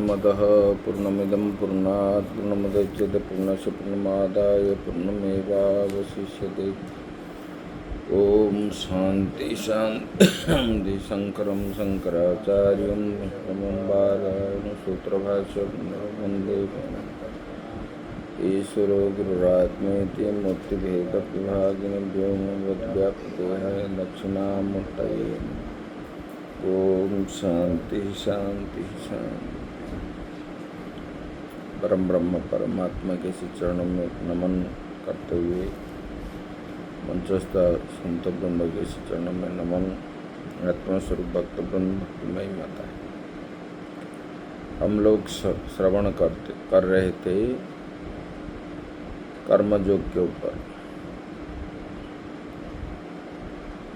पूर्णमदः पूर्णमिदं पूर्णात् पूर्णमुदच्यते पूर्णस्य पूर्णमादाय पूर्णमेवावशिष्यते। ओम शांति शांति शंकरं शंकराचार्यं ब्रह्मवादिनं सूत्रभाष्यं वन्दे। ईश्वरो गुरुरात्मेति मूर्तिभेदविभागिने व्योमवद्व्याप्तदेहाय दक्षिणामूर्तये। ओम शांति शांति शांति। परम ब्रह्म परमात्मा के श्री चरणों में नमन करते हुए मंचस्थ संत वृंद के श्री चरणों में नमन। आत्मस्वरूप भक्त वृंद भक्तिमयी माता है। हम लोग श्रवण कर रहे थे कर्मयोग के ऊपर।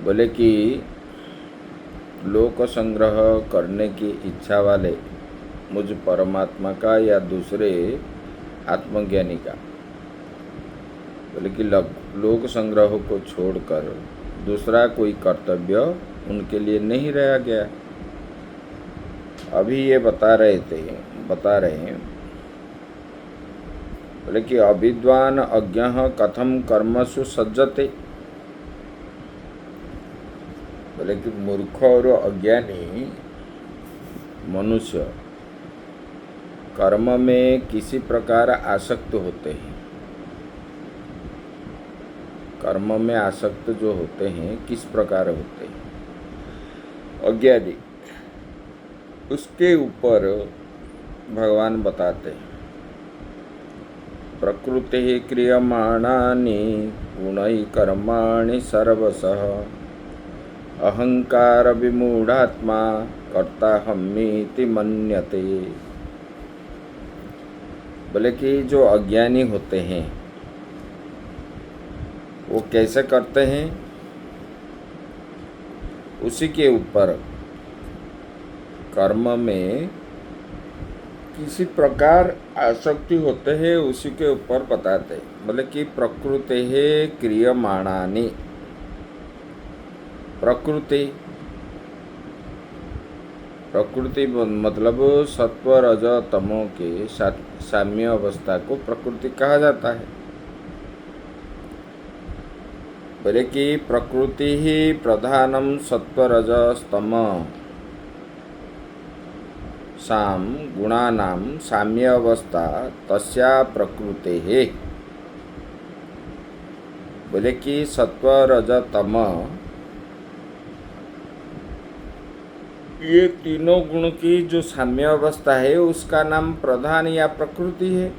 बोले कि लोक संग्रह करने की इच्छा वाले मुझ परमात्मा का या दूसरे आत्मज्ञानी का, बोले कि लोक संग्रह को छोड़कर दूसरा कोई कर्तव्य उनके लिए नहीं रह गया। अभी ये बता रहे हैं बोले कि अविद्वान अज्ञः कथम कर्मसु सज्जते। बोले कि मूर्ख और अज्ञानी मनुष्य कर्म में किसी प्रकार आसक्त होते हैं। कर्म में आसक्त जो होते हैं किस प्रकार होते हैं? अज्ञानी। उसके ऊपर भगवान बताते हैं प्रकृति क्रियमाणानि गुणैः कर्माणि सर्वशः अहंकार विमूढ़ात्मा कर्ताहमीति मन्यते। बोले कि जो अज्ञानी होते हैं वो कैसे करते हैं? उसी के ऊपर कर्म में किसी प्रकार आसक्ति होते हैं, उसी के ऊपर बताते हैं। बोले कि प्रकृति है क्रियमाणानि। प्रकृति मतलब सत्व रज तमो के साम्य अवस्था को प्रकृति कहा जाता है। बोले कि प्रकृति ही प्रधानम सत्व रज तम साम गुणानाम साम्य अवस्था तस्या प्रकृति है। बोले कि सत्व रज तम ये तीनों गुण की जो साम्य अवस्था है उसका नाम प्रधान या प्रकृति है।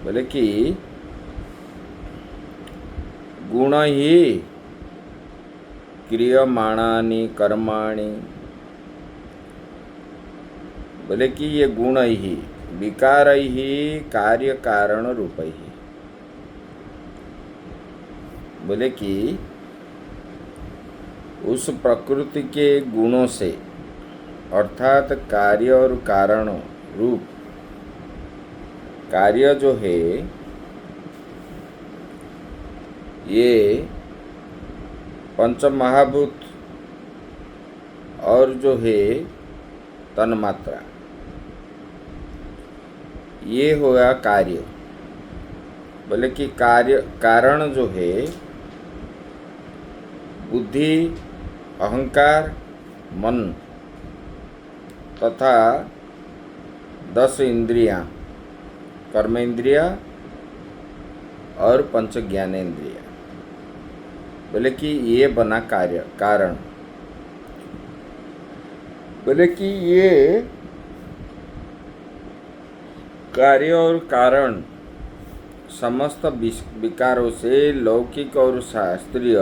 बोले कि गुण ही क्रियमाणानि कर्माणि। बोले कि ये गुण ही विकार ही कार्य कारण रूप ही। बोले कि उस प्रकृति के गुणों से अर्थात कार्य और कारण रूप कार्य जो है ये पंच महाभूत और जो है तन्मात्रा, ये होगा कार्य। बोले कि कार्य कारण जो है बुद्धि अहंकार मन तथा 10 इंद्रियां कर्मेंद्रिया और 5 ज्ञानेंद्रिया। बोले कि ये बना कार्य कारण। बोले कि ये कार्य और कारण समस्त विकारों से लौकिक और शास्त्रीय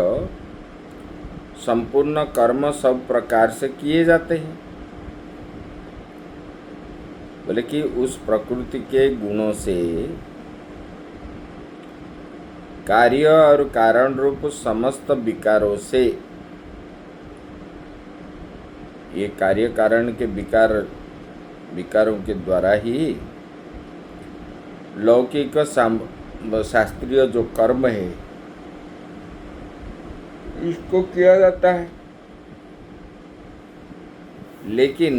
संपूर्ण कर्म सब प्रकार से किए जाते हैं। बोले कि उस प्रकृति के गुणों से कार्य और कारण रूप समस्त विकारों से, ये कार्य कारण के विकारों के द्वारा ही लौकिक शास्त्रीय जो कर्म है इसको किया जाता है। लेकिन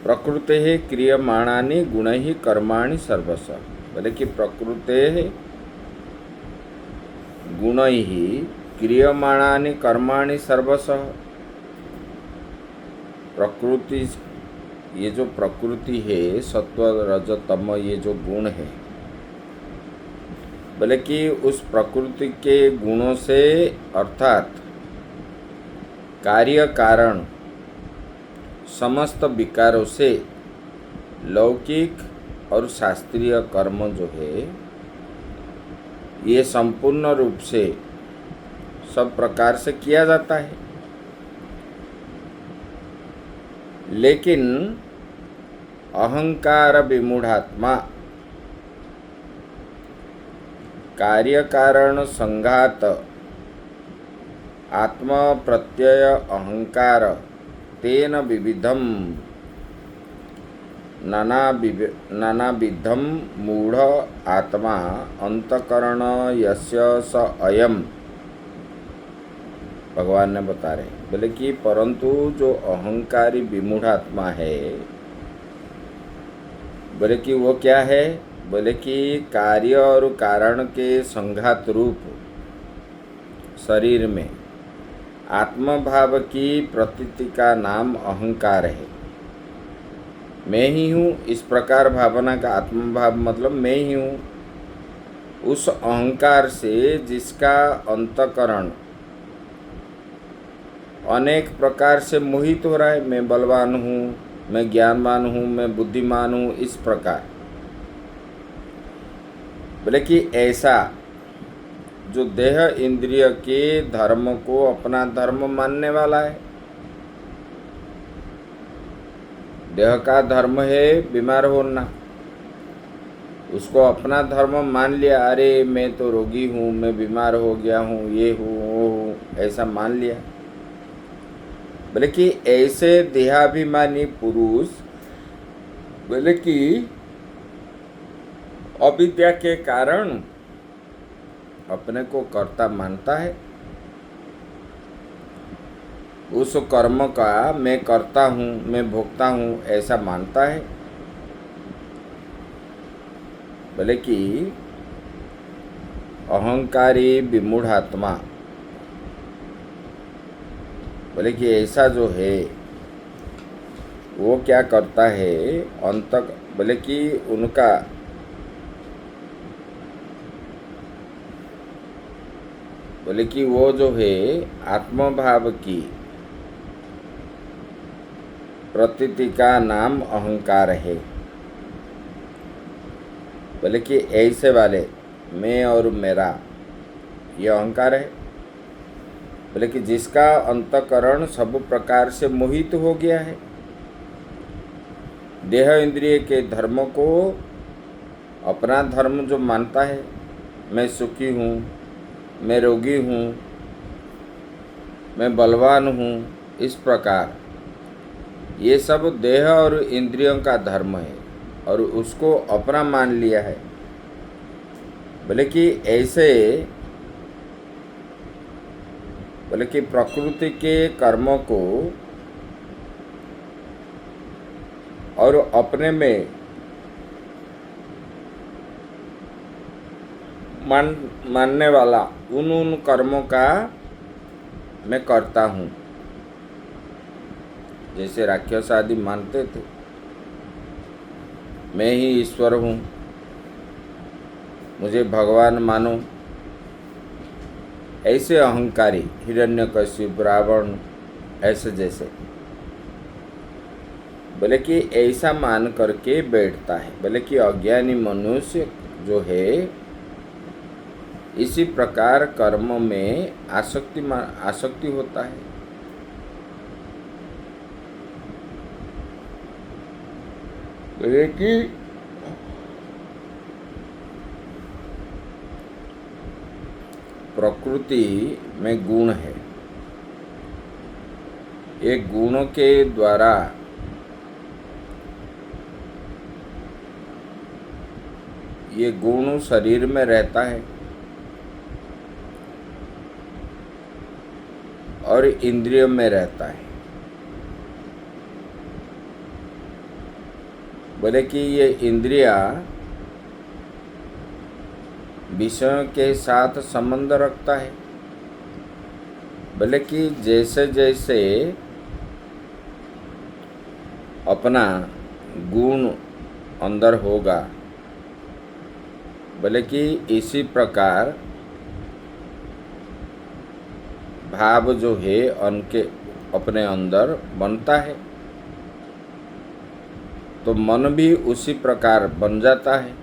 प्रकृते क्रियमाणानि गुणैः कर्माणि सर्वशः, बोले कि प्रकृते गुणैः क्रियमाणानि कर्माणि सर्वशः। प्रकृति, ये जो प्रकृति है, सत्व रज तम, ये जो गुण है, बोले कि उस प्रकृति के गुणों से अर्थात कार्य कारण समस्त विकारों से लौकिक और शास्त्रीय कर्म जो है, ये संपूर्ण रूप से सब प्रकार से किया जाता है। लेकिन अहंकार विमूढ़ात्मा कार्य कारण संघात आत्म प्रत्यय अहंकार तेन विविधम नानाविधम मूढ़ आत्मा अंतकरण यस्य स अयम, भगवान ने बता रहे, बोले कि परंतु जो अहंकारी विमूढ़ आत्मा है, बोले कि वो क्या है, बोले कि कार्य और कारण के संघात रूप शरीर में आत्मभाव की प्रतीति का नाम अहंकार है। मैं ही हूँ, इस प्रकार भावना का आत्मभाव मतलब मैं ही हूँ। उस अहंकार से जिसका अंतकरण अनेक प्रकार से मोहित हो रहा है, मैं बलवान हूँ, मैं ज्ञानवान हूँ, मैं बुद्धिमान हूँ, इस प्रकार, बोले कि ऐसा जो देह इंद्रिय के धर्म को अपना धर्म मानने वाला है, देह का धर्म है बीमार होना, उसको अपना धर्म मान लिया, अरे मैं तो रोगी हूँ, मैं बीमार हो गया हूँ, ये हूँ वो हूँ, ऐसा मान लिया। बोले कि ऐसे देहाभिमानी पुरुष, बोले कि अविद्या के कारण अपने को कर्ता मानता है, उस कर्म का मैं करता हूँ, मैं भोगता हूँ, ऐसा मानता है। बोले कि अहंकारी विमूढ़ आत्मा, बोले कि ऐसा जो है वो क्या करता है, बोले कि उनका बोले कि वो जो है आत्मभाव की प्रतीति का नाम अहंकार है। बोले कि ऐसे वाले मैं और मेरा, ये अहंकार है। बोले कि जिसका अंतकरण सब प्रकार से मोहित हो गया है, देह इंद्रिय के धर्म को अपना धर्म जो मानता है, मैं सुखी हूँ, मैं रोगी हूँ, मैं बलवान हूँ, इस प्रकार ये सब देह और इंद्रियों का धर्म है और उसको अपना मान लिया है। बोले कि ऐसे, बोले कि प्रकृति के कर्मों को और अपने में मानने वाला उन कर्मों का मैं करता हूँ। जैसे राक्षस आदि मानते थे मैं ही ईश्वर हूँ, मुझे भगवान मानो, ऐसे अहंकारी हिरण्यकशिप, रावण, ऐसे जैसे, बोले कि ऐसा मान करके बैठता है। बोले कि अज्ञानी मनुष्य जो है इसी प्रकार कर्म में आसक्ति होता है। बोले कि प्रकृति में गुण है, एक गुणों के द्वारा ये गुण शरीर में रहता है और इंद्रियों में रहता है। बोले कि ये इंद्रियां विषयों के साथ संबंध रखता है। बोले कि जैसे जैसे अपना गुण अंदर होगा, बोले कि इसी प्रकार भाव जो है उनके अपने अंदर बनता है, तो मन भी उसी प्रकार बन जाता है।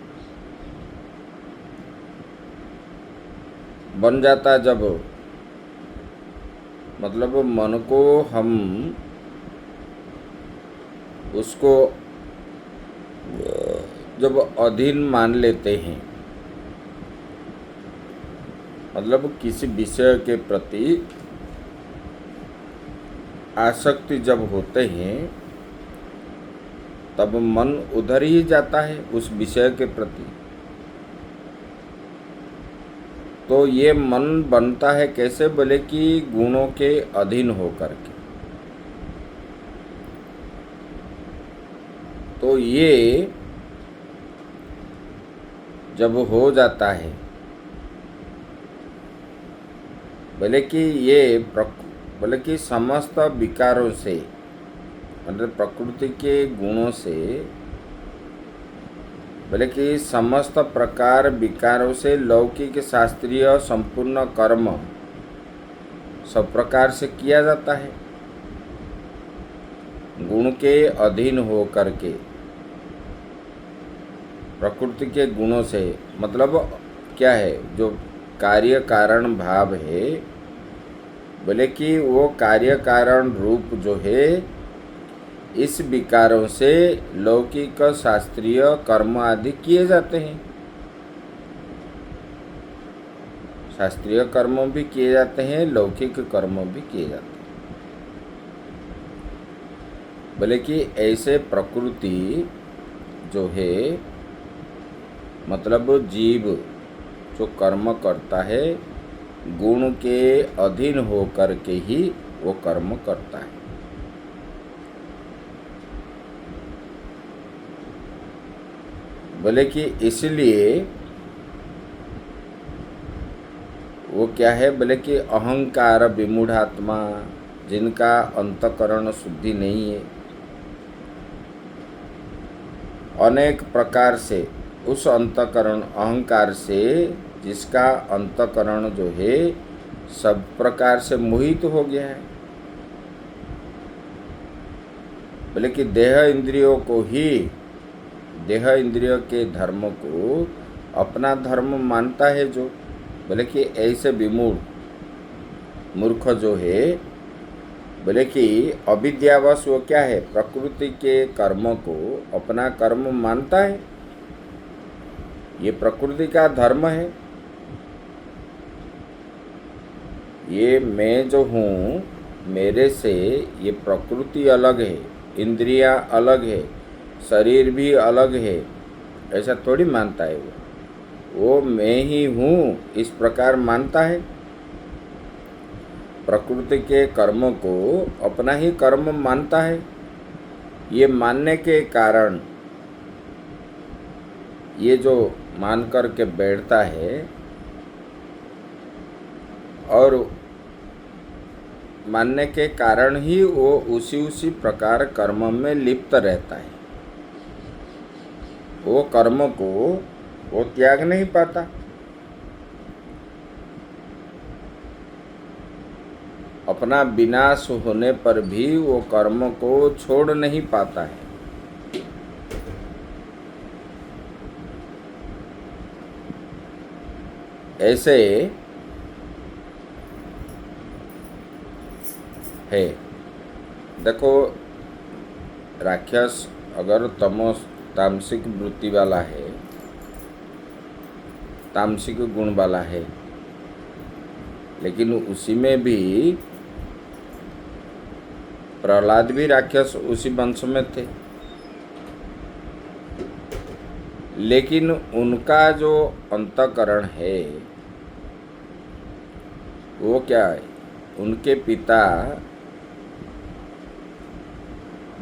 बन जाता जब मतलब मन को हम उसको जब अधीन मान लेते हैं, मतलब किसी विषय के प्रति आसक्ति जब होते हैं, तब मन उधर ही जाता है उस विषय के प्रति। तो ये मन बनता है कैसे? बोले कि गुणों के अधीन होकर के। तो ये जब हो जाता है, बोले कि ये बोले कि समस्त विकारों से, मतलब प्रकृति के गुणों से, बोले कि समस्त प्रकार विकारों से लौकिक शास्त्रीय संपूर्ण कर्म सब प्रकार से किया जाता है गुण के अधीन हो करके, प्रकृति के गुणों से। मतलब क्या है? जो कार्य कारण भाव है, बोले कि वो कार्य कारण रूप जो है इस विकारों से लौकिक शास्त्रीय कर्म आदि किए जाते हैं। शास्त्रीय कर्म भी किए जाते हैं, लौकिक कर्म भी किए जाते हैं। बोले कि ऐसे प्रकृति जो है, मतलब जीव जो कर्म करता है, गुण के अधीन होकर के ही वो कर्म करता है। बोले कि इसलिए वो क्या है? बोले कि अहंकार विमूढ़ात्मा, जिनका अंतकरण शुद्धि नहीं है, अनेक प्रकार से उस अंतकरण अहंकार से जिसका अंतकरण जो है सब प्रकार से मोहित हो गया है। बोले कि देह इंद्रियों को ही, देह इंद्रियों के धर्म को अपना धर्म मानता है जो, बोले कि ऐसे विमूढ़ मूर्ख जो है, बोले कि अविद्यावश वो क्या है? प्रकृति के कर्म को अपना कर्म मानता है। ये प्रकृति का धर्म है। ये मैं जो हूँ, मेरे से ये प्रकृति अलग है, इंद्रियां अलग है, शरीर भी अलग है, ऐसा थोड़ी मानता है वो मैं ही हूँ इस प्रकार मानता है। प्रकृति के कर्म को अपना ही कर्म मानता है। ये मानने के कारण, ये जो मान कर के बैठता है और मानने के कारण ही वो उसी प्रकार कर्म में लिप्त रहता है। वो कर्म को वो त्याग नहीं पाता। अपना विनाश होने पर भी वो कर्म को छोड़ नहीं पाता है। ऐसे है। देखो, राक्षस अगर तामसिक वृत्ति वाला है, तामसिक गुण वाला है, लेकिन उसी में भी प्रहलाद भी राक्षस उसी वंश में थे, लेकिन उनका जो अंतःकरण है वो क्या है? उनके पिता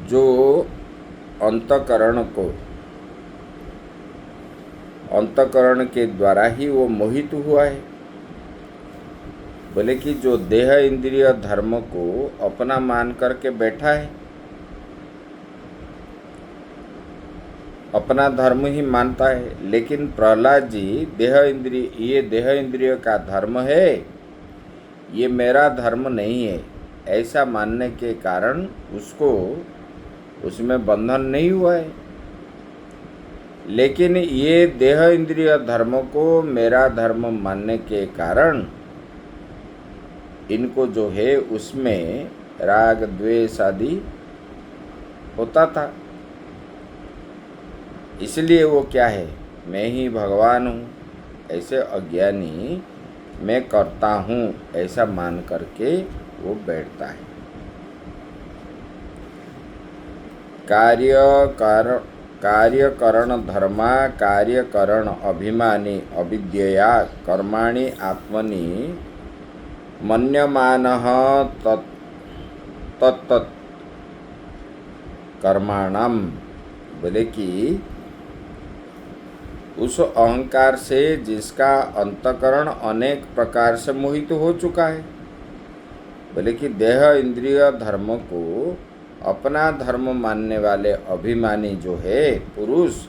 जो अंतकरण के द्वारा ही वो मोहित हुआ है। बोले कि जो देह इंद्रिय धर्म को अपना मान करके बैठा है, अपना धर्म ही मानता है, लेकिन प्रहलाद जी ये देह इंद्रिय का धर्म है, ये मेरा धर्म नहीं है, ऐसा मानने के कारण उसको उसमें बंधन नहीं हुआ है। लेकिन ये देह इंद्रिय धर्म को मेरा धर्म मानने के कारण इनको जो है उसमें राग द्वेष आदि होता था। इसलिए वो क्या है, मैं ही भगवान हूँ, ऐसे अज्ञानी मैं करता हूँ ऐसा मान करके वो बैठता है। कार्यकरण धर्मा कार्यकरण अभिमानी अविद्यया कर्माणि आत्मनि मन्यमानः तत्त कर्माणाम। बोले कि उस अहंकार से जिसका अंतकरण अनेक प्रकार से मोहित हो चुका है। बोले कि देह इंद्रिय धर्म को अपना धर्म मानने वाले अभिमानी जो है पुरुष,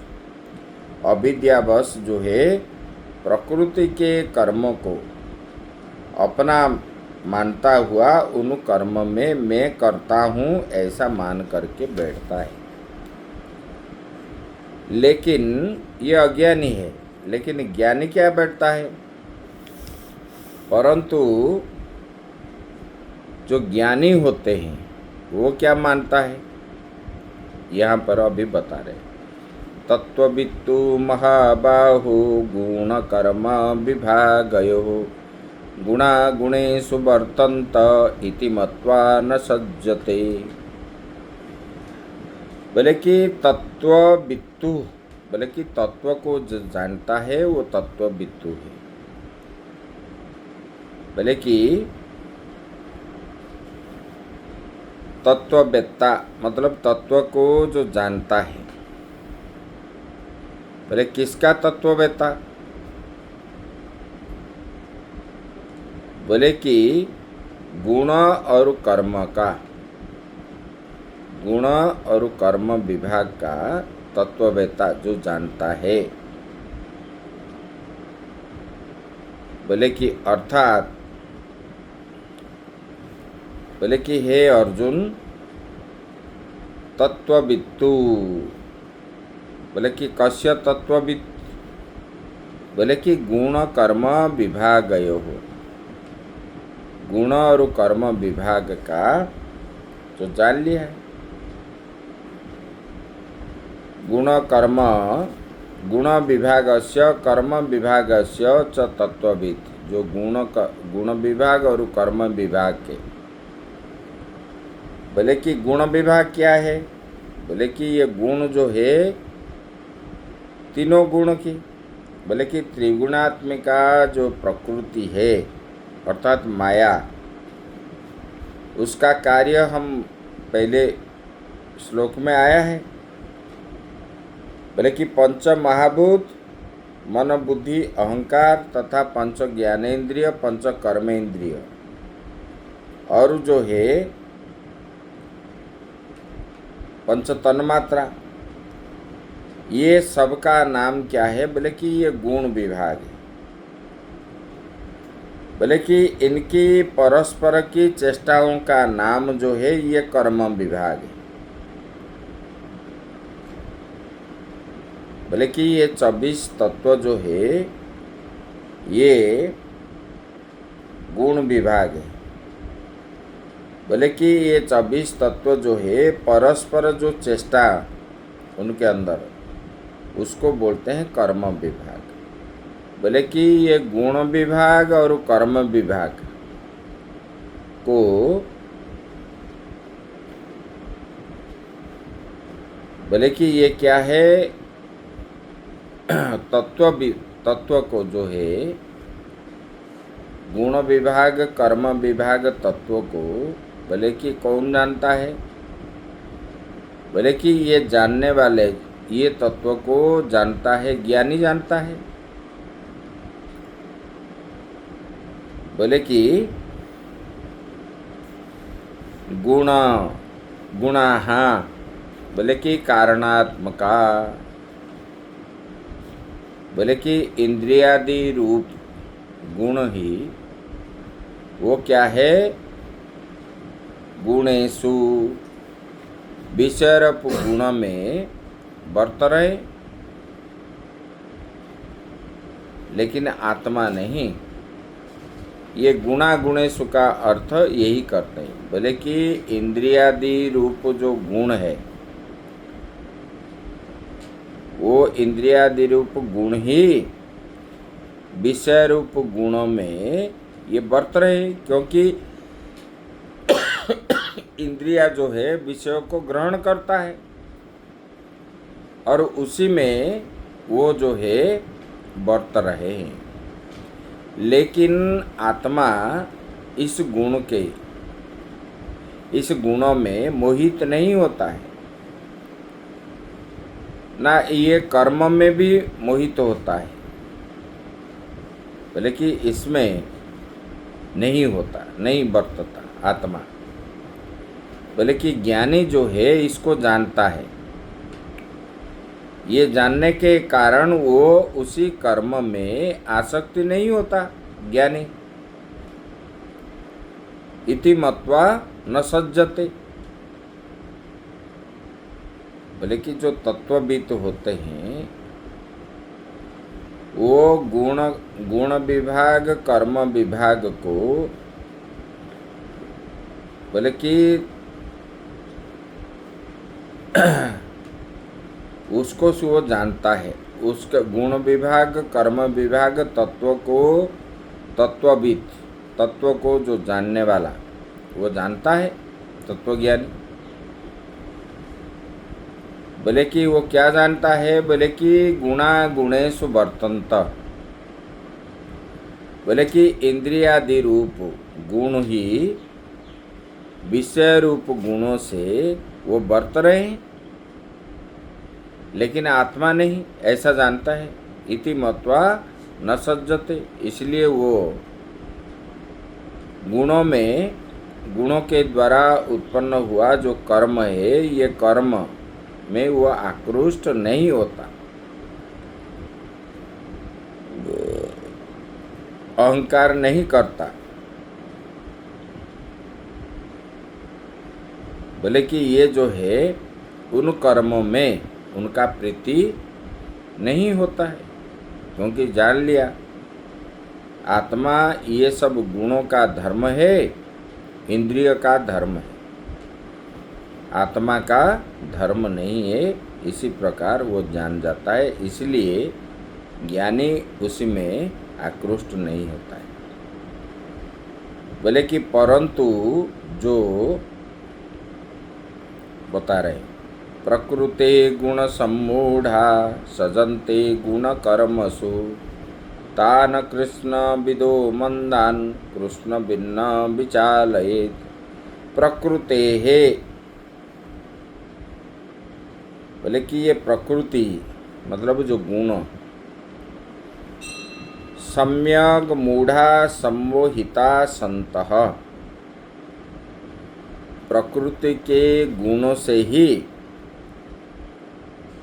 अविद्यावश जो है प्रकृति के कर्म को अपना मानता हुआ उन कर्म में मैं करता हूँ ऐसा मान करके बैठता है। लेकिन ये अज्ञानी है। लेकिन ज्ञानी क्या बैठता है, परंतु जो ज्ञानी होते हैं वो क्या मानता है, यहाँ पर अभी बता रहे। तत्ववित्तु महाबाहु गुण कर्म विभागयो गुणा गुणेषु वर्तन्त इति मत्वा न सज्जते। बोले कि तत्ववित्तु, बोले कि तत्व को जो जानता है वो तत्ववित्तु है। बोले कि तत्ववेत्ता मतलब तत्व को जो जानता है। बोले किसका तत्ववेत्ता, बोले कि गुण और कर्म का, गुण और कर्म विभाग का तत्ववेत्ता जो जानता है। बोले कि अर्थात, बोले कि हे अर्जुन तत्ववित्तु, बोले कि कस्य तत्ववित्, बोले कि गुण कर्म विभागयो हो, गुण और कर्म विभाग का जो जान लिया है। गुण विभागस्य कर्म विभागस्य च तत्ववित्, जो गुण विभाग और कर्म विभाग के। बोले कि गुण विभाग क्या है, बोले कि ये गुण जो है तीनों गुण की, बोले कि त्रिगुणात्मिका जो प्रकृति है अर्थात माया, उसका कार्य हम पहले श्लोक में आया है। बोले कि पंच महाभूत मन बुद्धि अहंकार तथा पंच ज्ञानेन्द्रिय पंच कर्मेंद्रिय और जो है पंच तन्मात्रा, ये सबका नाम क्या है, बोले कि ये गुण विभाग है। बोले कि इनकी परस्पर की चेष्टाओं का नाम जो है ये कर्म विभाग है। बोले कि ये 24 तत्व जो है ये गुण विभाग है। बोले कि ये 24 तत्व जो है परस्पर जो चेष्टा उनके अंदर, उसको बोलते हैं कर्म विभाग। बोले कि ये गुण विभाग और कर्म विभाग को बोले कि ये क्या है, तत्व को जो है गुण विभाग कर्म विभाग तत्व को बोले कि कौन जानता है? बोले कि ये जानने वाले, ये तत्व को जानता है, ज्ञानी जानता है। बोले कि गुण गुणाः, बोले कि कारणात्मका, बोले कि इंद्रियादि रूप गुण ही वो क्या है? गुणेषु, विषयरूप गुण में वर्त रहे, लेकिन आत्मा नहीं। ये गुणा गुणेषु का अर्थ यही करते हैं। बोले कि इंद्रियादि रूप जो गुण है, वो इंद्रियादि रूप गुण ही विषय रूप गुणों में ये वर्त रहे, क्योंकि इंद्रिया जो है विषयों को ग्रहण करता है और उसी में वो जो है वर्त रहे हैं। लेकिन आत्मा इस गुण के, इस गुणों में मोहित नहीं होता है, ना ये कर्म में भी मोहित होता है, बोले कि इसमें नहीं होता, नहीं बरतता आत्मा। बोले कि ज्ञानी जो है इसको जानता है, ये जानने के कारण वो उसी कर्म में आसक्ति नहीं होता ज्ञानी। इति मत्वा न सज्जते, बोले कि जो तत्वविद होते हैं वो गुण विभाग कर्म विभाग को बोले कि उसको वो जानता है, उसके गुण विभाग कर्म विभाग तत्व को, तत्वविद तत्व को जो जानने वाला वो जानता है, तत्वज्ञानी। बोले कि वो क्या जानता है? बोले कि गुणा गुणेषु वर्तन्त, बोले कि इंद्रियादि रूप गुण ही विषय रूप गुणों से वो वर्त रहे हैं, लेकिन आत्मा नहीं, ऐसा जानता है। इति मत्वा न सज्जते, इसलिए वो गुणों में, गुणों के द्वारा उत्पन्न हुआ जो कर्म है, ये कर्म में वो आकृष्ट नहीं होता, अहंकार नहीं करता। बोले कि ये जो है उन कर्मों में उनका प्रीति नहीं होता है, क्योंकि जान लिया आत्मा ये सब गुणों का धर्म है, इंद्रिय का धर्म है, आत्मा का धर्म नहीं है। इसी प्रकार वो जान जाता है, इसलिए ज्ञानी उसी में आकृष्ट नहीं होता है। बोले कि परंतु जो बता रहे, प्रकृते गुण सम्मूढ़ा सजन्ते गुण कर्मसु तान कृष्ण विदो मंदान कृष्ण भिन्न विचालयेत्। प्रकृते है, बोले कि ये प्रकृति मतलब जो गुण सम्यक मूढ़ा सम्मोहिता संतः, प्रकृति के गुणों से ही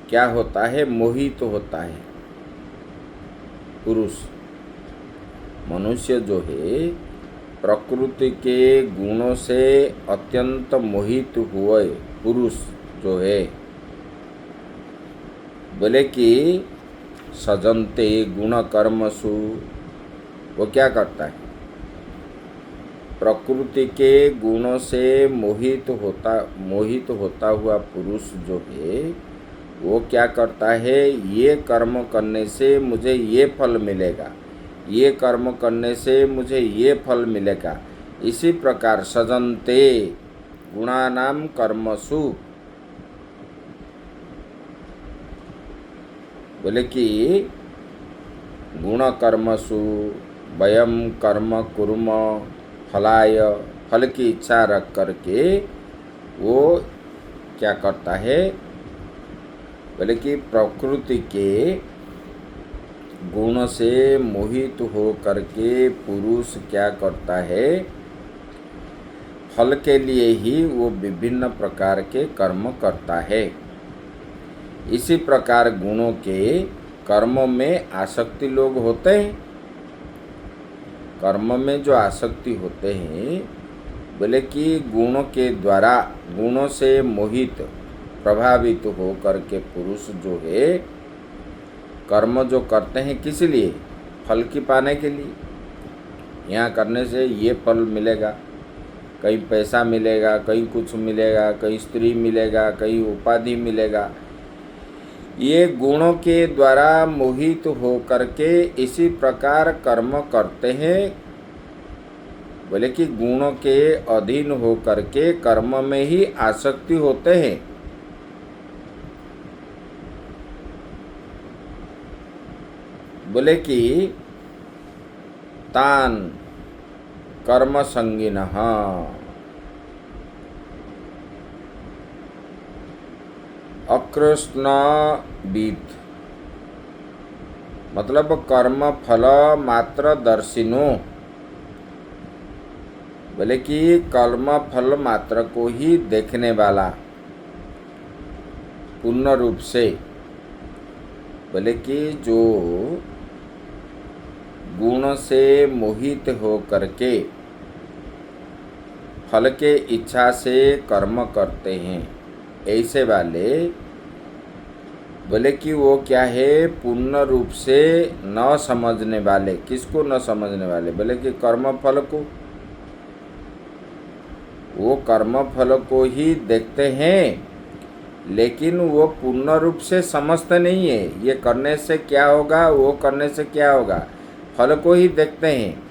क्या होता है? मोहित होता है पुरुष। मनुष्य जो है प्रकृति के गुणों से अत्यंत मोहित हुए पुरुष जो है, बोले कि सजन्ते गुण कर्मसु, वो क्या करता है? प्रकृति के गुणों से मोहित होता हुआ पुरुष जो है वो क्या करता है? ये कर्म करने से मुझे ये फल मिलेगा, ये कर्म करने से मुझे ये फल मिलेगा। इसी प्रकार सजन्ते गुणानाम कर्मसु, बोले कि गुण कर्मसु वयम कर्म कुर्म फलाय, फल की इच्छा रख करके वो क्या करता है, बोले कि प्रकृति के गुण से मोहित हो करके पुरुष क्या करता है, फल के लिए ही वो विभिन्न प्रकार के कर्म करता है। इसी प्रकार गुणों के कर्म में आसक्ति लोग होते हैं। कर्म में जो आसक्ति होते हैं, बोले कि गुणों के द्वारा, गुणों से मोहित प्रभावित हो करके पुरुष जो है कर्म जो करते हैं, किस लिए, फल की पाने के लिए। यहाँ करने से ये फल मिलेगा, कहीं पैसा मिलेगा, कहीं कुछ मिलेगा, कहीं स्त्री मिलेगा, कहीं उपाधि मिलेगा। ये गुणों के द्वारा मोहित हो करके इसी प्रकार कर्म करते हैं। बोले कि गुणों के अधीन हो करके कर्म में ही आसक्ति होते हैं। बोले कि तान कर्म संगिनः, अकृष्णवित्, मतलब कर्म फल मात्र दर्शिनो। बोले कि कर्म फल मात्र को ही देखने वाला, पूर्ण रूप से। बोले कि जो गुण से मोहित हो करके फल के इच्छा से कर्म करते हैं, ऐसे वाले बोले कि वो क्या है, पूर्ण रूप से न समझने वाले। किसको न समझने वाले, बोले कि कर्म फल को। वो कर्म फल को ही देखते हैं, लेकिन वो पूर्ण रूप से समझते नहीं है। ये करने से क्या होगा, वो करने से क्या होगा, फल को ही देखते हैं,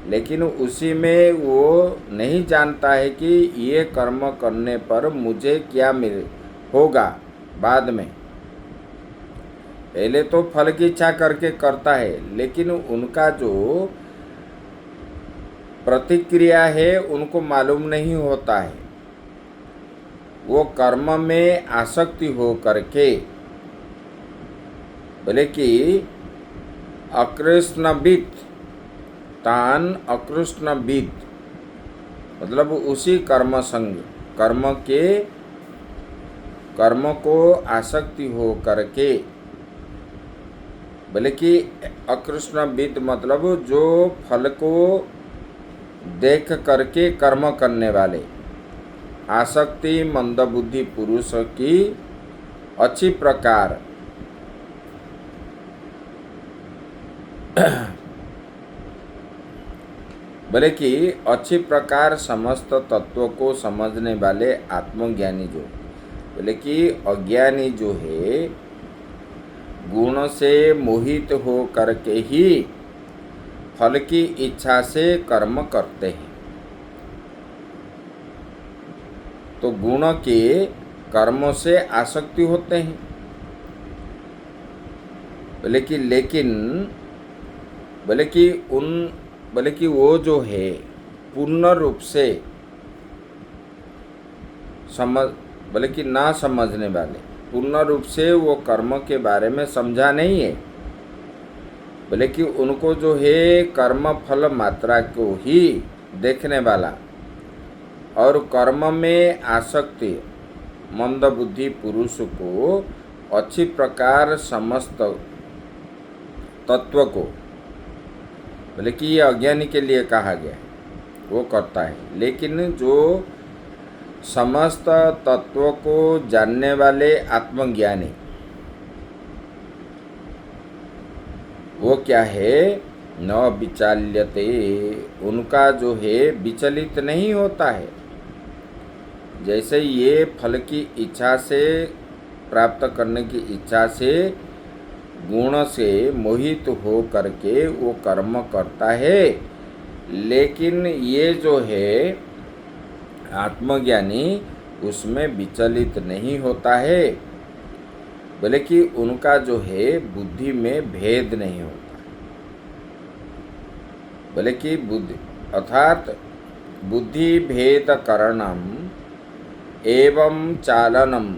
लेकिन उसी में वो नहीं जानता है कि ये कर्म करने पर मुझे क्या मिल होगा बाद में। पहले तो फल की इच्छा करके करता है, लेकिन उनका जो प्रतिक्रिया है उनको मालूम नहीं होता है। वो कर्म में आसक्ति हो करके, बोले कि अकृष्णवित् तान अकृष्णवित्, मतलब उसी कर्म संग, कर्म को आसक्ति हो करके। बोले कि अकृष्णवित् मतलब जो फल को देख करके कर्म करने वाले। आसक्ति मंदबुद्धि पुरुष की अच्छी प्रकार बोले कि अच्छी प्रकार समस्त तत्वों को समझने वाले आत्मज्ञानी जो, बोले कि अज्ञानी जो है गुण से मोहित हो करके ही फल की इच्छा से कर्म करते हैं। तो गुण के कर्मों से आसक्ति होते हैं। बोले कि लेकिन बोले कि वो जो है पूर्ण रूप से बोले कि ना समझने वाले, पूर्ण रूप से वो कर्म के बारे में समझा नहीं है। बोले कि उनको जो है कर्म फल मात्रा को ही देखने वाला और कर्म में आसक्ति मंदबुद्धि पुरुष को अच्छी प्रकार समस्त तत्व को, बोले कि ये अज्ञानी के लिए कहा गया है, वो करता है। लेकिन जो समस्त तत्वों को जानने वाले आत्मज्ञानी, वो क्या है, न विचाल्यते, उनका जो है विचलित नहीं होता है। जैसे ये फल की इच्छा से, प्राप्त करने की इच्छा से, गुण से मोहित हो करके वो कर्म करता है, लेकिन ये जो है आत्मज्ञानी उसमें विचलित नहीं होता है। बोले कि उनका जो है बुद्धि में भेद नहीं होता। बोले कि बुद्धि अर्थात बुद्धि भेद करणम एवं चालनम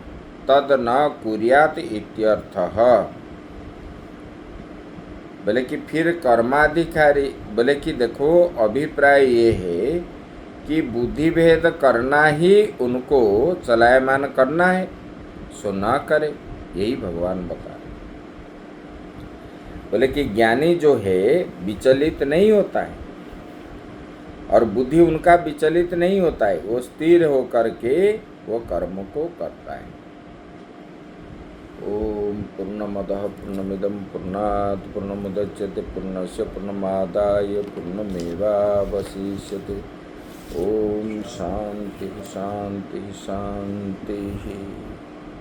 तद न कुर्यात इत्यर्थः। बोले कि फिर कर्माधिकारी, बोले कि देखो अभिप्राय ये है कि बुद्धि भेद करना ही उनको चलायमान करना है, सो न करे, यही भगवान बता रहे। बोले कि ज्ञानी जो है विचलित नहीं होता है और बुद्धि उनका विचलित नहीं होता है, वो स्थिर होकर के वो कर्म को करता है। ओम पूर्णमदः पूर्णमिदं पूर्णात् पूर्णमुदच्यते पूर्णस्य पूर्णमादाय पूर्णमेवावशिष्यते। ओम शांति शांति शांति।